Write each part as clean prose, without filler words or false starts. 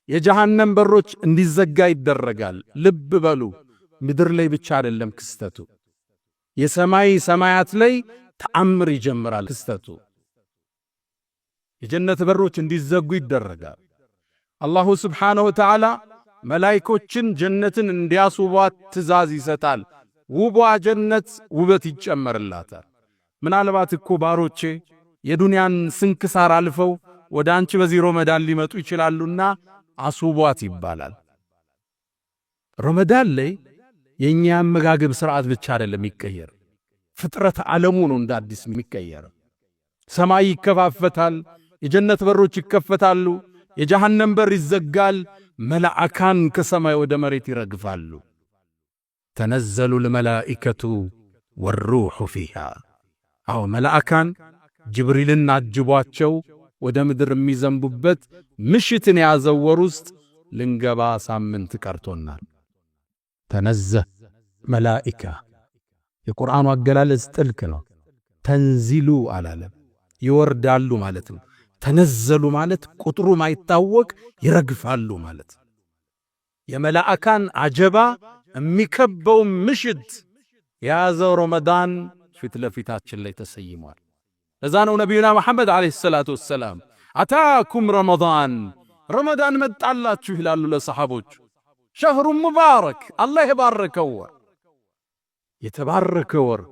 የጀሃነም በሮች እንዲዘጋ ይደረጋል። ልብ በሉ፣ ምድር ላይ ብቻ አይደለም ክስተቱ፣ የሰማይ ሰማያት ላይ ተአምር ይጀምራል ክስተቱ። የጀነት በሮች እንዲዘጉ ይደረጋል። አላሁ ስብሓነሁ ወተዓላ መላእክቶችን ጀነትን እንዲያስውቧት ትእዛዝ ይሰጣል። ውቧ ጀነት ውበት ይጨመርላታል። ምናልባት እኮ ባሮቼ የዱንያን ስንክሳር አልፈው ወደ አንቺ በዚህ ረመዳን ሊመጡ ይችላሉና አስውቧት ይባላል። ረመዳን ላይ የኛ አመጋገብ ስርዓት ብቻ አይደለም የሚቀየር፣ ፍጥረት ዓለሙ ነው እንደ አዲስ የሚቀየር። ሰማይ ይከፋፈታል፣ የጀነት በሮች ይከፈታሉ፣ የጀሃነም በር ይዘጋል። መላእካን ከሰማይ ወደ መሬት ይረግፋሉ። ተነዘሉ ልመላኢከቱ ወሩሑ ፊሃ። አዎ መላእካን ጅብሪልን አጅቧቸው ወደ ምድር የሚዘንቡበት ምሽትን የያዘው ወር ውስጥ ልንገባ ሳምንት ቀርቶናል። ተነዘህ መላኢካ የቁርአኑ አገላለጽ ጥልቅ ነው። ተንዚሉ አላለም፣ ይወርዳሉ ማለት ነው። ተነዘሉ ማለት ቁጥሩ ማይታወቅ ይረግፋሉ ማለት። የመላእካን አጀባ የሚከበው ምሽት የያዘው ረመዳን ፊት ለፊታችን ላይ ተሰይሟል። ለዛ ነው ነቢዩና መሐመድ ዓለይሂ ሰላቱ ወሰላም አታኩም ረመዳን መጣላችሁ ይላሉ ለሰሓቦች። ሸህሩ ሙባረክ አላህ የባረከው ወር፣ የተባረከ ወር፣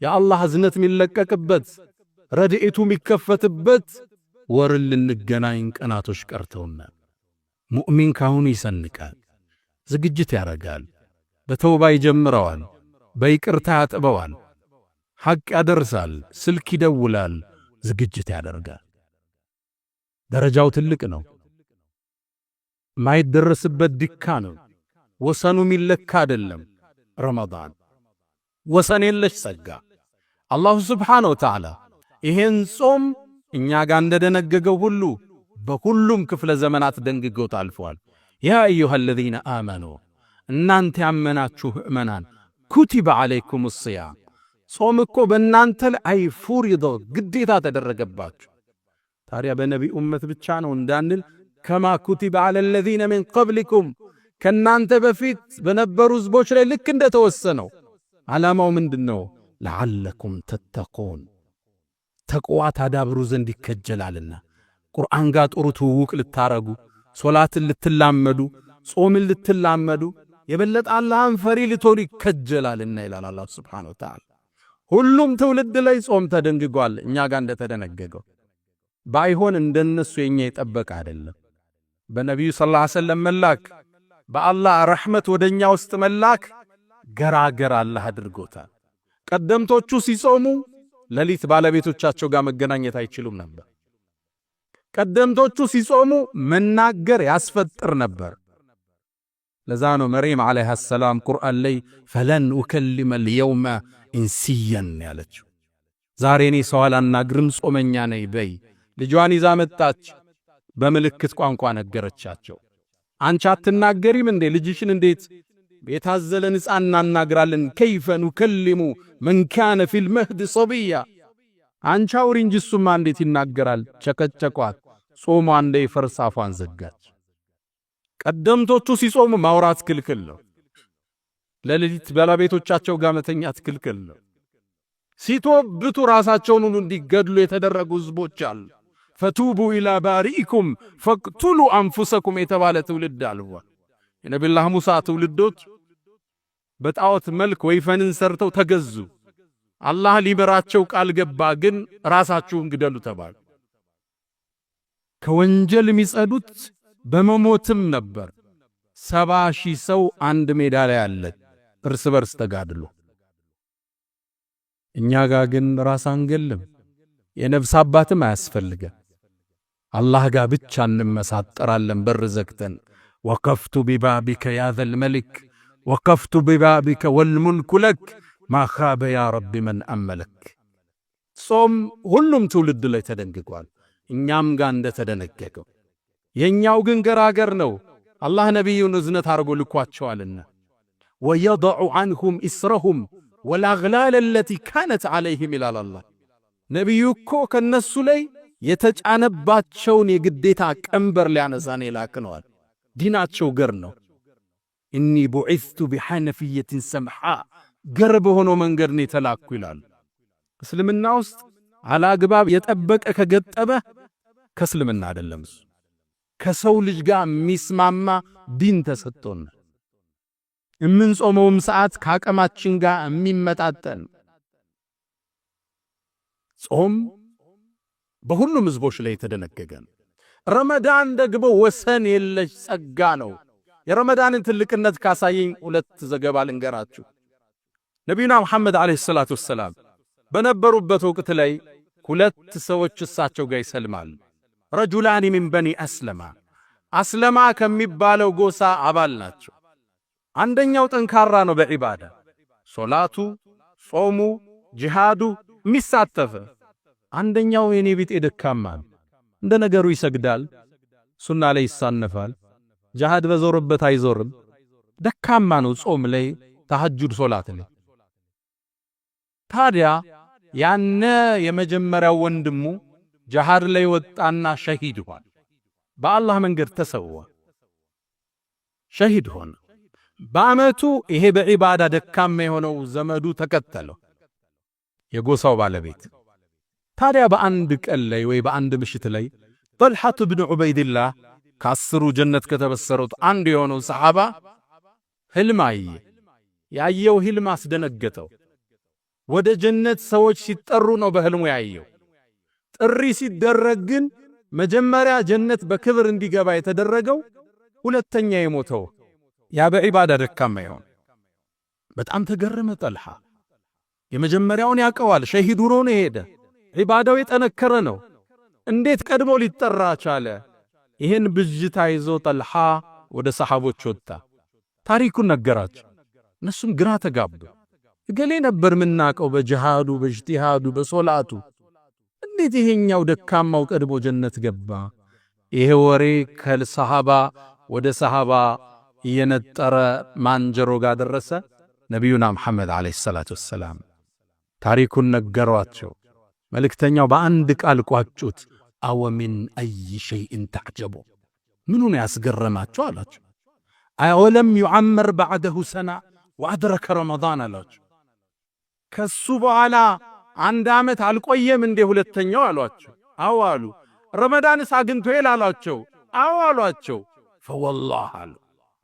የአላህ እዝነት የሚለቀቅበት ረድኤቱ የሚከፈትበት ወርን ልንገናኝ ቀናቶች ቀርተውናል። ሙእሚን ካሁኑ ይሰንቃል፣ ዝግጅት ያረጋል፣ በተውባ ይጀምረዋል፣ በይቅርታ ያጥበዋል፣ ሐቅ ያደርሳል፣ ስልክ ይደውላል፣ ዝግጅት ያደርጋል። ደረጃው ትልቅ ነው፣ ማይደረስበት ድካ ነው። ወሰኑ ሚለካ አይደለም። ረመዳን ወሰን የለሽ ጸጋ። አላሁ ስብሓነሁ ወተዓላ ይሄን ጾም እኛ ጋር እንደደነገገው ሁሉ በሁሉም ክፍለ ዘመናት ደንግጎት አልፏል። ያ አዩሃ አለዚነ አመኑ እናንተ ያመናችሁ ምእመናን ኩቲበ ዓለይኩም ሲያም ጾም እኮ በእናንተ ላይ ፉሪዶ ግዴታ ተደረገባችሁ። ታዲያ በነቢ ኡመት ብቻ ነው እንዳንል ከማ ኩቲበ ዐለ አለዚነ ሚን ቀብሊኩም ከናንተ በፊት በነበሩ ህዝቦች ላይ ልክ እንደተወሰነው። ዓላማው ምንድነው? ለዓለኩም ተተቁን ተቅዋ ታዳብሩ ዘንድ ይከጀላልና። ቁርአን ጋር ጥሩ ትውውቅ ልታረጉ፣ ሶላትን ልትላመዱ፣ ጾምን ልትላመዱ፣ የበለጠ አላህን ፈሪ ልትሆኑ ይከጀላልና ይላል አላህ ሱብሓነሁ ወተዓላ። ሁሉም ትውልድ ላይ ጾም ተደንግጓል፣ እኛ ጋር እንደተደነገገው። ባይሆን እንደነሱ የኛ የጠበቀ አይደለም። በነቢዩ ሰለላሁ ዐለይሂ ወሰለም መላክ፣ በአላህ ረሕመት ወደኛ ውስጥ መላክ ገራገር አላህ አድርጎታል። ቀደምቶቹ ሲጾሙ ሌሊት ባለቤቶቻቸው ጋር መገናኘት አይችሉም ነበር። ቀደምቶቹ ሲጾሙ መናገር ያስፈጥር ነበር። ለዛ ነው መርየም ዓለይሃ ሰላም ቁርአን ላይ ፈለን ኡከሊመ ልየውመ ኢንሲየን ያለችው። ዛሬ እኔ ሰው አላናግርም ጾመኛ ነኝ በይ። ልጇን ይዛ መጣች፣ በምልክት ቋንቋ ነገረቻቸው። አንቺ አትናገሪም እንዴ? ልጅሽን እንዴት የታዘለን ሕፃን እናናግራለን? ከይፈ ኑከሊሙ መን ካነ ፊል መህድ ሰብያ። አንቺ አውሪ እንጂ እሱማ እንዴት ይናገራል? ቸከቸኳት። ጾሟ እንደ ፈርስ አፏን ዘጋች። ቀደምቶቹ ሲጾሙ ማውራት ክልክል ነው። ለሌሊት ባለቤቶቻቸው ጋር መተኛት ክልክል ነው። ሲቶብቱ ራሳቸውን ሁሉ እንዲገድሉ የተደረጉ ህዝቦች አሉ። ፈቱቡ ኢላ ባሪኢኩም ፈቅቱሉ አንፉሰኩም የተባለ ትውልድ አልፏል። የነቢዩላህ ሙሳ ትውልዶች በጣዖት መልክ ወይፈንን ሰርተው ተገዙ። አላህ ሊበራቸው ቃል ገባ፣ ግን ራሳችሁን ግደሉ ተባሉ። ከወንጀል የሚጸዱት በመሞትም ነበር። 70,000 ሰው አንድ ሜዳ ላይ አለ፣ እርስ በርስ ተጋድሎ። እኛ ጋር ግን ራስ አንገልም፣ የነፍስ አባትም አያስፈልገን። አላህ ጋር ብቻ እንመሳጠራለን በር ዘግተን። ወከፍቱ ቢባቢከ ያ ዘል መሊክ ወከፍቱ ቢባቢከ ወልሙልኩ ለክ ማ ኻበ ያ ረቢ መን አመለክ። ጾም ሁሉም ትውልድ ላይ ተደንግጓል፣ እኛም ጋር እንደተደነገገው። የኛው ግን ገራገር ነው። አላህ ነቢዩን እዝነት አርጎ ልኳቸዋልና ወየضዑ ዐንሁም ኢስረሁም ወልአግላል አለቲ ካነት ዐለይሂም ይላል አላህ። ነቢዩ እኮ ከነሱ ላይ የተጫነባቸውን የግዴታ ቀንበር ሊያነሳን የላክነዋል። ዲናቸው ገር ነው። ኢኒ ቡዒስቱ ቢሐነፊየትን ሰምሓ ገር በሆነው መንገድ ነው የተላኩ ይላሉ። እስልምና ውስጥ አላግባብ የጠበቀ ከገጠመህ ከእስልምና አይደለም። እሱ ከሰው ልጅ ጋር የሚስማማ ዲን ተሰጥቶን የምንጾመውም ሰዓት ከአቅማችን ጋር የሚመጣጠን ጾም በሁሉም ህዝቦች ላይ የተደነገገ ነው። ረመዳን ደግሞ ወሰን የለሽ ጸጋ ነው። የረመዳንን ትልቅነት ካሳየኝ ሁለት ዘገባ ልንገራችሁ። ነቢዩና ሙሐመድ ዓለይሂ ሰላቱ ወሰላም በነበሩበት ወቅት ላይ ሁለት ሰዎች እሳቸው ጋር ይሰልማሉ። ረጁላኒ ሚን በኒ አስለማ ከሚባለው ጎሳ አባል ናቸው። አንደኛው ጠንካራ ነው በዒባዳ ሶላቱ፣ ጾሙ፣ ጂሃዱ የሚሳተፈ። አንደኛው የኔ ቢጤ ደካማ ነው። እንደ ነገሩ ይሰግዳል፣ ሱና ላይ ይሳነፋል፣ ጂሃድ በዞርበት አይዞርም። ደካማ ነው ጾም ላይ፣ ተሐጁድ ሶላት ላይ። ታዲያ ያነ የመጀመሪያው ወንድሙ ጂሃድ ላይ ወጣና ሸሂድ ሆነ። በአላህ መንገድ ተሰዋ፣ ሸሂድ ሆነ። በአመቱ ይሄ በዒባዳ ደካማ የሆነው ዘመዱ ተከተለው፣ የጎሳው ባለቤት። ታዲያ በአንድ ቀን ላይ ወይ በአንድ ምሽት ላይ ጠልሐት ብን ዑበይድላህ ከአስሩ ጀነት ከተበሰሩት አንዱ የሆነው ሰሓባ ህልም አየ። ያየው ህልም አስደነገጠው። ወደ ጀነት ሰዎች ሲጠሩ ነው በህልሙ ያየው። ጥሪ ሲደረግ ግን መጀመሪያ ጀነት በክብር እንዲገባ የተደረገው ሁለተኛ የሞተው ያ በዒባዳ ደካማ ይሆን። በጣም ተገረመ ጠልሐ። የመጀመሪያውን ያቀዋል፣ ሸሂድ ሆኖ ነው ሄደ። ዒባዳው የጠነከረ ነው። እንዴት ቀድሞ ሊጠራ ቻለ? ይህን ብጅታ ይዞ ጠልሐ ወደ ሰሓቦች ወጣ። ታሪኩን ነገራቸው። እነሱም ግራ ተጋቡ። እገሌ ነበር ምናቀው በጂሃዱ፣ በእጅቲሃዱ፣ በሶላቱ፣ እንዴት ይሄኛው ደካማው ቀድሞ ጀነት ገባ? ይሄ ወሬ ከሰሃባ ወደ ሰሃባ እየነጠረ ማንጀሮ ጋር ደረሰ። ነቢዩና ሙሐመድ ዓለይሂ ሰላቱ ወሰላም ታሪኩን ነገሯቸው። መልእክተኛው በአንድ ቃል ቋጩት። አወሚን አይ ሸይእን ተዕጀቡ፣ ምኑን ያስገረማቸው አላቸው። አወለም ዩዓመር ባዕደሁ ሰና ወአድረከ ረመዳን አላቸው። ከሱ በኋላ አንድ ዓመት አልቆየም እንዴ ሁለተኛው አሏቸው። አዎ አሉ። ረመዳንስ አግኝቶ ይላላቸው? አዎ አሏቸው። ፈወላህ አሉ፣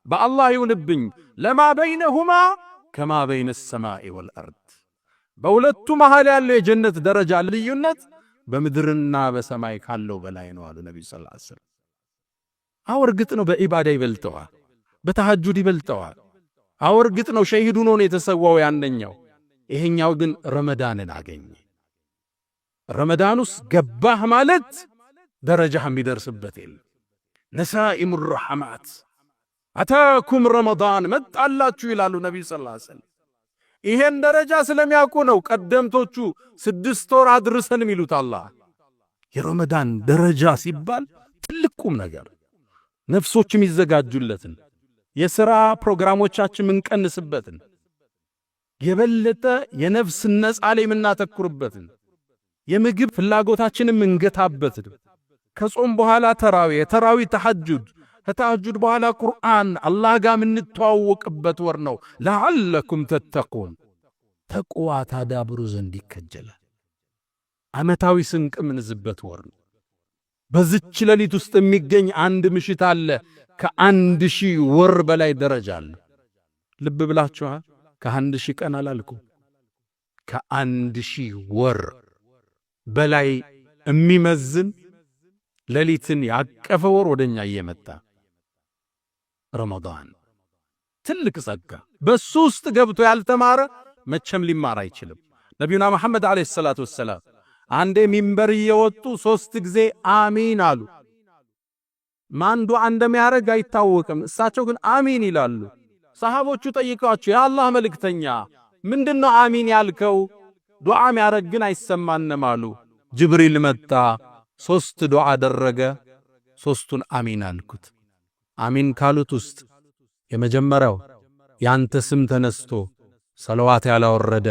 በአላህ ይሁንብኝ ለማ በይነሁማ ከማ በይነ ሰማኢ ወልአርድ፣ በሁለቱ መሃል ያለው የጀነት ደረጃ ልዩነት በምድርና በሰማይ ካለው በላይ ነው አሉ ነብዩ ሰለላሁ ዐለይሂ ወሰለም። አዎ እርግጥ ነው በዒባዳ ይበልጠዋል፣ በተሐጁድ ይበልጠዋል። አዎ እርግጥ ነው ሸሂድ ሆኖ ነው የተሰዋው ያንኛው። ይሄኛው ግን ረመዳንን አገኘ። ረመዳን ውስጥ ገባህ ማለት ደረጃህ የሚደርስበት የለም። ነሳኢሙ ረሐማት አታኩም ረመዳን መጣላችሁ ይላሉ ነብዩ ሰለላሁ ዐለይሂ ወሰለም። ይሄን ደረጃ ስለሚያውቁ ነው ቀደምቶቹ 6 ወር አድርሰን የሚሉት። አላህ የረመዳን ደረጃ ሲባል ትልቁም ነገር ነፍሶችም ይዘጋጁለትን፣ የሥራ ፕሮግራሞቻችን ምንቀንስበትን፣ የበለጠ የነፍስ ነጻ ላይ የምናተኩርበትን፣ የምግብ ፍላጎታችንን ምንገታበትን፣ ከጾም በኋላ ተራዊ ተሐጁድ፣ ከተሐጁድ በኋላ ቁርአን አላህ ጋር ምንተዋወቅበት ወር ነው። ለዓለኩም ተተቁን፣ ተቅዋ ታዳብሩ ዘንድ ይከጀላል። ዓመታዊ ስንቅ ምንዝበት ወር ነው። በዚች ሌሊት ውስጥ የሚገኝ አንድ ምሽት አለ፣ ከ1000 ወር በላይ ደረጃ አለ። ልብ ብላችኋል? ከ1000 ቀን አላልኩ፣ ከ1000 ወር በላይ የሚመዝን ሌሊትን ያቀፈ ወር ወደኛ እየመጣ ረመዳን ትልቅ ጸጋ። በሱ ውስጥ ገብቶ ያልተማረ መቼም ሊማር አይችልም። ነቢዩና መሐመድ ዓለይሂ ሰላቱ ወሰላም አንዴ ሚንበር እየወጡ 3 ጊዜ አሚን አሉ። ማን ዱዓ እንደሚያደርግ አይታወቅም። እሳቸው ግን አሚን ይላሉ። ሰሃቦቹ ጠይቀዋቸው የአላህ መልእክተኛ ምንድነው አሚን ያልከው? ዱዓ የሚያደርግ ግን አይሰማንም አሉ። ጅብሪል መጣ፣ 3 ዱዓ አደረገ፣ 3ቱን አሚን አልኩት። አሚን ካሉት ውስጥ የመጀመሪያው ያንተ ስም ተነስቶ ሰለዋት ያላወረደ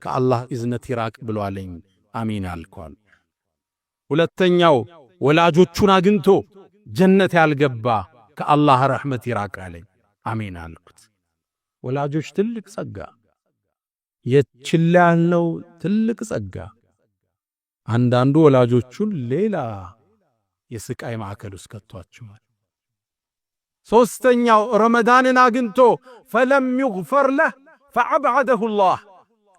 ከአላህ እዝነት ይራቅ ብሏለኝ፣ አሚን አልኳል። ሁለተኛው ወላጆቹን አግኝቶ ጀነት ያልገባ ከአላህ ረሕመት ይራቃለኝ። አሜን አልኩት። ወላጆች ትልቅ ጸጋ፣ የችላ ያልነው ትልቅ ጸጋ። አንዳንዱ ወላጆቹን ሌላ የስቃይ ማዕከል ውስጥ ከቷቸዋል። ሦስተኛው ረመዳንን አግኝቶ ፈለም ይግፈር ለህ ፈዐብዐደሁ ላህ።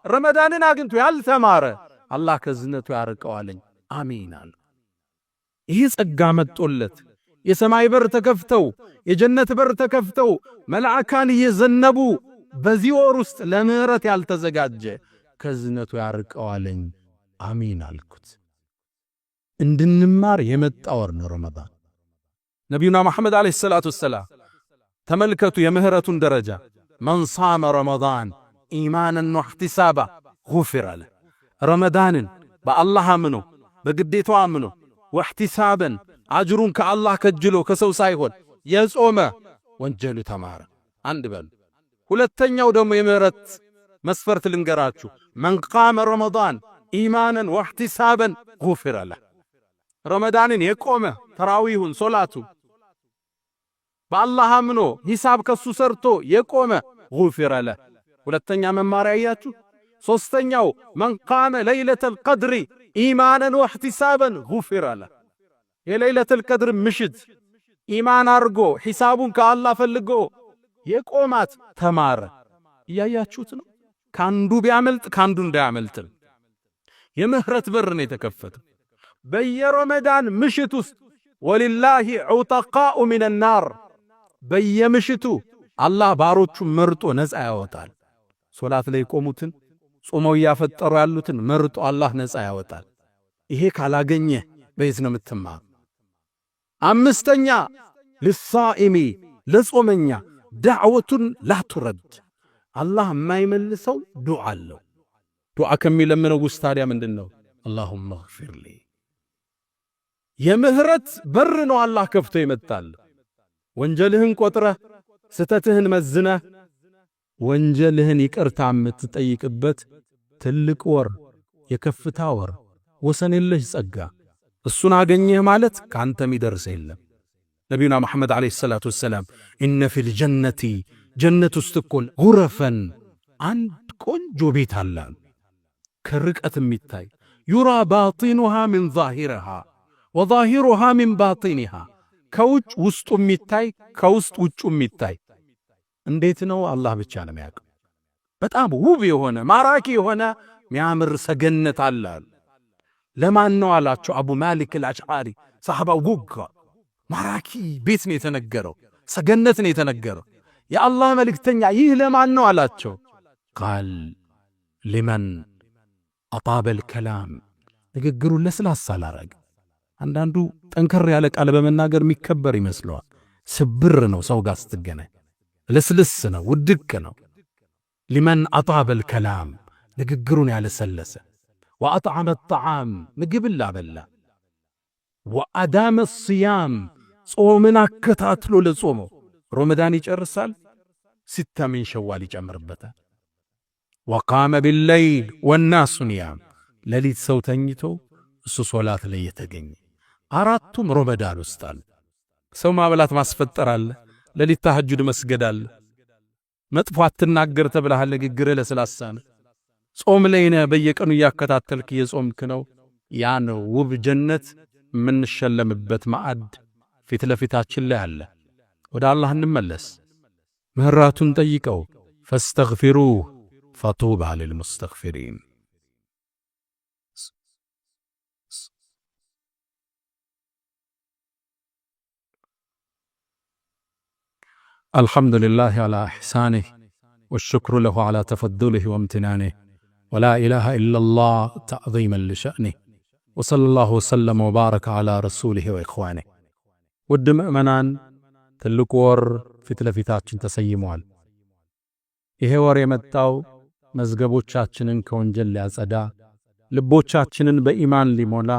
ረመዳንን አግኝቶ ያልተማረ አላህ ከዝነቱ ያርቀዋለኝ። አሜን አለ። ይህ ጸጋ መጦለት የሰማይ በር ተከፍተው የጀነት በር ተከፍተው መላእካን እየዘነቡ በዚህ ወር ውስጥ ለምህረት ያልተዘጋጀ ከዝነቱ ያርቀዋለኝ። አሜን አልኩት። እንድንማር የመጣ ወር ነው ረመዳን። ነቢዩና መሐመድ ዓለይሂ ሰላቱ ወሰላም ተመልከቱ የምህረቱን ደረጃ። መን ሳመ ረመዳን ኢማናን ወሕቲሳባ ጉፊረ ለህ። ረመዳንን በአላህ አምኖ በግዴታው አምኖ ወሕቲሳበን አጅሩን ከአላህ ከጅሎ ከሰው ሳይሆን የጾመ ወንጀሉ ተማረ። አንድ በሉ። ሁለተኛው ደግሞ የምህረት መስፈርት ልንገራችሁ። መን ቃመ ረመዳን ኢማናን ወሕቲሳበን ጉፊረ ለህ። ረመዳንን የቆመ ተራዊሁን ሶላቱ በአላህ አምኖ ሂሳብ ከሱ ሰርቶ የቆመ ጉፊረ ለህ። ሁለተኛ መማሪያ ያያችሁ። ሶስተኛው መን ቃመ ለይለተል ቀድሪ ኢማናን ወሕቲሳበን ጉፊረ ለህ። የለይለተል ቀድር ምሽት ኢማን አርጎ ሂሳቡን ከአላህ ፈልጎ የቆማት ተማረ። እያያችሁት ነው። ካንዱ ቢያመልጥ ካንዱ እንዳያመልጥ የምህረት በር ነው የተከፈተው። በየረመዳን ምሽት ውስጥ ወሊላሂ ዑተቃኡ ሚነ ናር፣ በየምሽቱ አላህ ባሮቹን መርጦ ነፃ ያወጣል። ሶላት ላይ ቆሙትን ጾመው ያፈጠሩ ያሉትን መርጦ አላህ ነፃ ያወጣል። ይሄ ካላገኘ በየት ነው የምትማር? አምስተኛ ልሳኢሚ ለጾመኛ ዳዕወቱን ላቱረድ፣ አላህ የማይመልሰው ዱዓ አለው። ዱዓ ከሚለምነው ውስጥ ታዲያ ምንድነው? አላሁመ እግፊር ሊ። የምህረት በር ነው አላህ ከፍቶ ይመጣል። ወንጀልህን ቆጥረህ ስተትህን መዝነህ ወንጀልህን ይቅርታ የምትጠይቅበት ትልቅ ወር፣ የከፍታ ወር፣ ወሰን የለሽ ጸጋ። እሱን አገኘህ ማለት ካንተ የሚደርስ የለም። ነቢዩና መሐመድ ዓለይሂ ሰላቱ ወሰላም ኢነ ፊል ጀነቲ ጀነት ውስጥ እኮ ጉረፈን አንድ ቆንጆ ቤት አለ ከርቀት የሚታይ ዩራ ባጢኑሃ ሚን ዛሂሪሃ ወዛሂሩሃ ሚን ባጢኒሃ፣ ከውጭ ውስጡ የሚታይ ከውስጥ ውጩ የሚታይ። እንዴት ነው? አላህ ብቻ ነው የሚያውቀው። በጣም ውብ የሆነ ማራኪ የሆነ የሚያምር ሰገነት አለ። ለማን ነው አላቸው አቡ ማሊክ አልአሽዓሪ ሰሐባው ጉጋ። ማራኪ ቤት ነው የተነገረው፣ ሰገነት ነው የተነገረው። የአላህ መልእክተኛ ይህ ለማን ነው አላቸው። ቃል ሊመን አጣበል ከላም፣ ንግግሩን ለስላሳ ላረገ። አንዳንዱ ጠንከር ያለ ቃል በመናገር የሚከበር ይመስለዋል። ስብር ነው ሰው ጋር ስትገናኝ፣ ለስልስ ነው፣ ውድቅ ነው። ሊመን አጣበል ከላም፣ ንግግሩን ያለሰለሰ። ወአጥዓመ ጣዓም፣ ምግብን ላበላ። ወአዳመ ሲያም፣ ጾምን አከታትሎ ለጾመው። ረመዳን ይጨርሳል፣ ሲታ ሚን ሸዋል ይጨምርበታል። ወቃመ ቢለይል ወናሱ ኒያም፣ ሌሊት ሰው ተኝቶ እሱ ሶላት ላይ የተገኘ። አራቱም ረመዳን ውስጥ አለ። ሰው ማብላት ማስፈጠር አለ፣ ሌሊት ተሐጁድ መስገድ አለ። መጥፎ አትናገር ተብለሃል፣ ንግግርህ ለስላሳ ነው። ጾም ላይ ነህ፣ በየቀኑ እያከታተልክ የጾምክ ነው። ያን ውብ ጀነት የምንሸለምበት ማዕድ ፊት ለፊታችን ላይ አለ። ወደ አላህ እንመለስ፣ ምህራቱን ጠይቀው። ፈስተግፊሩህ ፈጡባ ሊልሙስተግፊሪን። الحمد لله على إحسانه والشكر له على تفضله وامتنانه ولا إله إلا الله تعظيما لشأنه وصلى الله وسلم وبارك على رسوله وإخوانه. ውድ ምእመናን ትልቁ ወር ፊት ለፊታችን ተሰይሟል። ይሄ ወር የመጣው መዝገቦቻችንን ከወንጀል ሊያጸዳ፣ ልቦቻችንን በኢማን ሊሞላ፣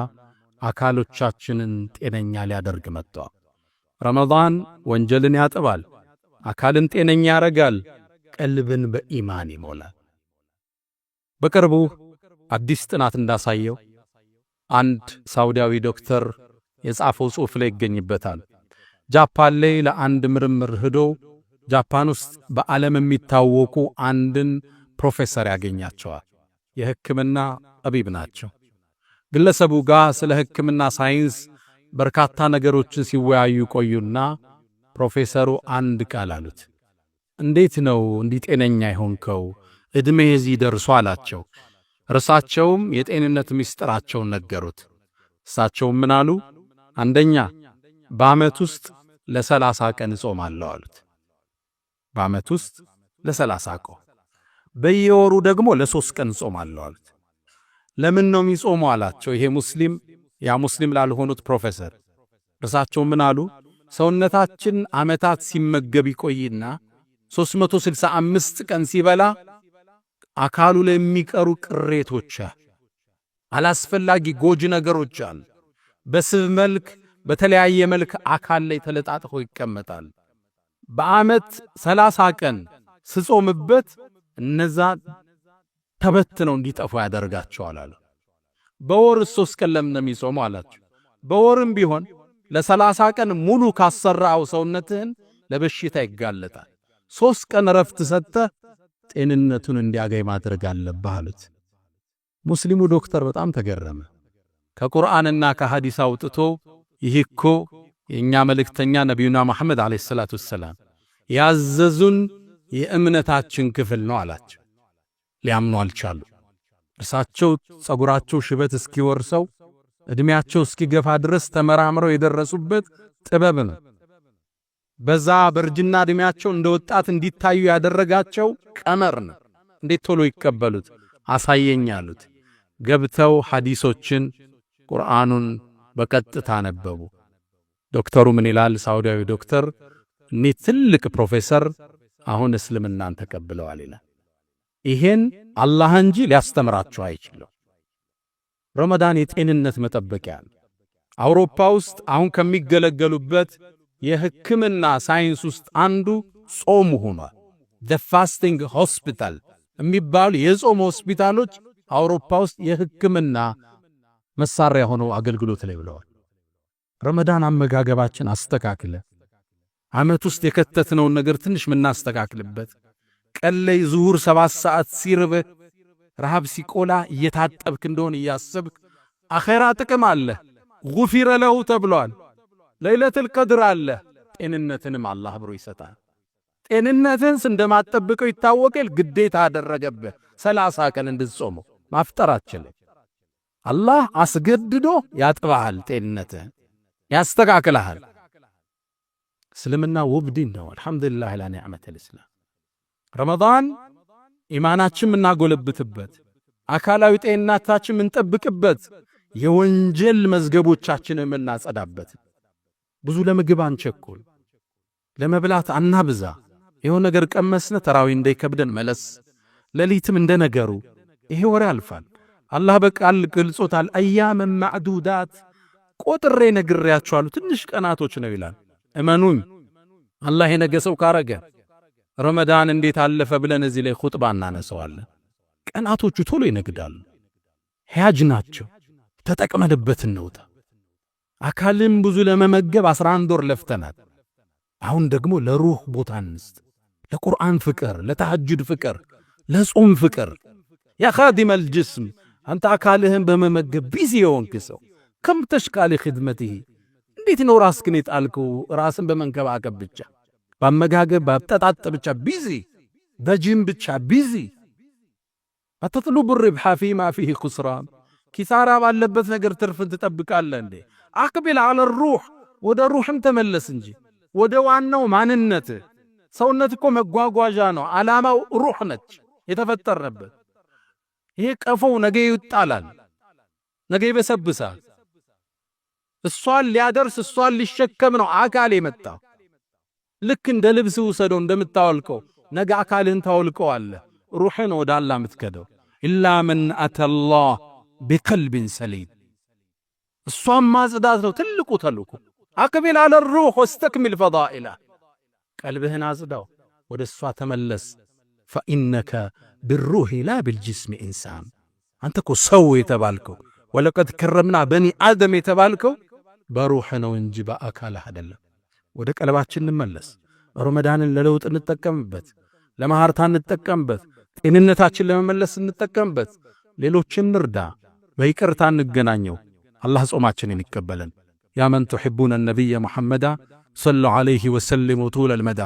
አካሎቻችንን ጤነኛ ሊያደርግ መጥቷል። ረመዳን ወንጀልን ያጥባል፣ አካልን ጤነኛ ያረጋል፣ ቀልብን በኢማን ይሞላል። በቅርቡ አዲስ ጥናት እንዳሳየው አንድ ሳውዲያዊ ዶክተር የጻፈው ጽሑፍ ላይ ይገኝበታል። ጃፓን ላይ ለአንድ ምርምር ሄዶ ጃፓን ውስጥ በዓለም የሚታወቁ አንድን ፕሮፌሰር ያገኛቸዋል። የሕክምና ጠቢብ ናቸው። ግለሰቡ ጋር ስለ ሕክምና ሳይንስ በርካታ ነገሮችን ሲወያዩ ቆዩና ፕሮፌሰሩ አንድ ቃል አሉት። እንዴት ነው እንዲህ ጤነኛ ይሆንከው? ዕድሜ እዚህ ደርሶ አላቸው። እርሳቸውም የጤንነት ምስጢራቸውን ነገሩት። እሳቸውም ምን አሉ? አንደኛ በዓመት ውስጥ ለ30 ቀን እጾማለሁ አሉት። በዓመት ውስጥ ለ30 ቀን፣ በየወሩ ደግሞ ለ3 ቀን እጾማለሁ አሉት። ለምን ነው የሚጾመው አላቸው። ይሄ ሙስሊም ያ ሙስሊም ላልሆኑት ፕሮፌሰር እርሳቸው ምን አሉ? ሰውነታችን ዓመታት ሲመገብ ይቆይና 365 ቀን ሲበላ አካሉ ላይ የሚቀሩ ቅሬቶች፣ አላስፈላጊ ጎጂ ነገሮች አሉ። በስብ መልክ በተለያየ መልክ አካል ላይ ተለጣጥፎ ይቀመጣል። በዓመት 30 ቀን ስጾምበት እነዛ ተበትነው እንዲጠፉ ያደርጋቸዋል አለ። በወር 3 ቀን ለምን የሚጾሙ አላቸው። በወርም ቢሆን ለ30 ቀን ሙሉ ካሰራው ሰውነትህን ለበሽታ ይጋለጣል። 3 ቀን ረፍት ሰጥተህ ጤንነቱን እንዲያገኝ ማድረግ አለብህ አሉት። ሙስሊሙ ዶክተር በጣም ተገረመ። ከቁርአንና ከሐዲስ አውጥቶ ይህ እኮ የእኛ መልእክተኛ ነቢዩና መሐመድ ዓለይሂ ሰላቱ ወሰላም ያዘዙን የእምነታችን ክፍል ነው አላቸው። ሊያምኑ አልቻሉ። እርሳቸው ጸጉራቸው ሽበት እስኪወርሰው ዕድሜያቸው እስኪገፋ ድረስ ተመራምረው የደረሱበት ጥበብ ነው። በዛ በርጅና ዕድሜያቸው እንደ ወጣት እንዲታዩ ያደረጋቸው ቀመር ነው። እንዴት ቶሎ ይቀበሉት? አሳየኝ አሉት። ገብተው ሐዲሶችን ቁርአኑን በቀጥታ ነበቡ። ዶክተሩ ምን ይላል? ሳውዲያዊ ዶክተር እኒ ትልቅ ፕሮፌሰር አሁን እስልምናን ተቀብለዋል ይላል። ይሄን አላህ እንጂ ሊያስተምራቸው አይችልም። ረመዳን የጤንነት መጠበቂያ ነው። አውሮፓ ውስጥ አሁን ከሚገለገሉበት የሕክምና ሳይንስ ውስጥ አንዱ ጾም ሆኗል። the fasting hospital የሚባሉ የጾም ሆስፒታሎች አውሮፓ ውስጥ የሕክምና መሳሪያ ሆነው አገልግሎት ላይ ብለዋል። ረመዳን አመጋገባችን አስተካክለ ዓመት ውስጥ የከተትነውን ነገር ትንሽ ምናስተካክልበት፣ ቀን ላይ ዙሁር 7 ሰዓት ሲርብህ ረሃብ ሲቆላ እየታጠብክ እንደሆን እያሰብክ አኼራ ጥቅም አለ። ጉፊረ ለሁ ተብሏል። ለይለቱል ቀድር አለ። ጤንነትንም አላህ ብሮ ይሰጣል። ጤንነትን እንደማጠብቀው ይታወቃል። ግዴታ አደረገብህ 30 ቀን እንድትጾመው። ማፍጠራችን አላህ አስገድዶ ያጥባሃል፣ ጤንነትህን ያስተካክልሃል። እስልምና ውብ ዲን ነው። አልሐምዱሊላህ ላ ኒዕመተል ኢስላም። ረመዳን ኢማናችን ምናጎለብትበት፣ አካላዊ ጤንነታችን ምንጠብቅበት፣ የወንጀል መዝገቦቻችንን ምናጸዳበት። ብዙ ለምግብ አንቸኩል፣ ለመብላት አናብዛ። ይሄው ነገር ቀመስነ ተራዊ እንዳይከብደን መለስ፣ ሌሊትም እንደነገሩ ይሄ ወሬ ያልፋል። አላህ በቃል ገልጾታል። አያመን ማዕዱዳት ቆጥሬ ነግሬያችኋለሁ፣ ትንሽ ቀናቶች ነው ይላል። እመኑኝ አላህ የነገ ሰው ካረገ ረመዳን እንዴት አለፈ ብለን እዚህ ላይ ኹጥባ እናነሳዋለን። ቀናቶቹ ቶሎ ይነግዳሉ። ሕያጅ ናቸው። ተጠቅመንበት እንውጣ። አካልን ብዙ ለመመገብ 11 ወር ለፍተናል። አሁን ደግሞ ለሩህ ቦታ እንስጥ። ለቁርአን ፍቅር፣ ለተሐጁድ ፍቅር፣ ለጾም ፍቅር። ያ ኻዲመል ጅስም አንተ አካልህን በመመገብ ቢዚ የሆንክ ሰው ከም ተሽቃሊ ኺድመትህ እንዴት ነው ራስህን የጣልከው? ራስን በመንከባከብ ብቻ፣ በአመጋገብ በአጠጣጥ ብቻ ቢዚ፣ በጂም ብቻ ቢዚ። አተጥሉቡ ርብሐ ፊማ ፊህ ኹስራን፣ ኪሳራ ባለበት ነገር ትርፍን ትጠብቃለህ እንዴ? አቅቢል አለ ሩህ፣ ወደ ሩህም ተመለስ እንጂ ወደ ዋናው ማንነት። ሰውነት እኮ መጓጓዣ ነው። ዓላማው ሩህ ነች የተፈጠረበት። ይሄ ቀፎው ነገ ይጣላል፣ ነገ ይበሰብሳል። እሷን ሊያደርስ እሷን ሊሸከም ነው አካል የመጣ። ልክ እንደ ልብስ ውሰደው እንደምታወልቀው ነገ አካልህን ታወልቀዋለህ። ሩህን ወደ አላህ የምትከደው ኢላ መን አተላህ ቢቀልብን ሰሊም። እሷን ማጽዳት ነው ትልቁ ተልእኮ። አቅቢል አለ ሩህ ወስተክሚል ፈዳኢላ። ቀልብህን አጽዳው፣ ወደ እሷ ተመለስ። ፈኢነከ ብሩህ ላ ብልጅስም ኢንሳን። አንተ እኮ ሰው የተባልከው ወለቀድ ከረምና በኒ አደም የተባልከው በሩህ ነው እንጂ በአካልህ አይደለም። ወደ ቀልባችን እንመለስ። ረመዳንን ለለውጥ እንጠቀምበት፣ ለማህርታ እንጠቀምበት፣ ጤንነታችን ለመመለስ እንጠቀምበት፣ ሌሎችን ንርዳ፣ በይቅርታ እንገናኘው። አላህ ጾማችንን ይቀበለን። ያ መን ቱሒቡነ ነቢየ ሙሐመዳ ሰሉ ዐለይሂ ወሰሊሙ ጡለል መዳ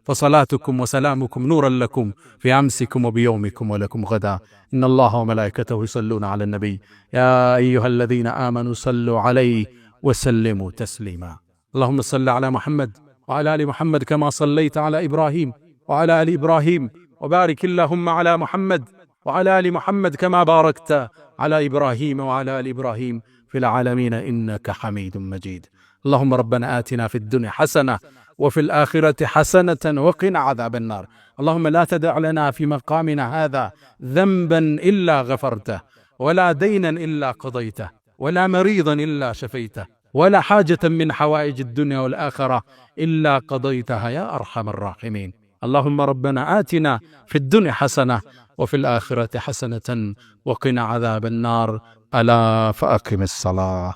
فصلاتكم وسلامكم نورا لكم في أمسكم وبيومكم ولكم غدا إن الله وملائكته يصلون على النبي يا أيها الذين آمنوا صلوا عليه وسلموا تسليما اللهم صل على محمد وعلى آل محمد كما صليت على إبراهيم وعلى آل إبراهيم وبارك اللهم على محمد وعلى آل محمد كما باركت على إبراهيم وعلى آل إبراهيم في العالمين إنك حميد مجيد اللهم ربنا آتنا في الدنيا حسنة وفي الآخرة حسنة وقنا عذاب النار اللهم لا تدع لنا في مقامنا هذا ذنبا إلا غفرته ولا دينا إلا قضيته ولا مريضا إلا شفيته ولا حاجة من حوائج الدنيا والآخرة إلا قضيتها يا أرحم الراحمين اللهم ربنا آتنا في الدنيا حسنة وفي الآخرة حسنة وقنا عذاب النار ألا فأقم الصلاة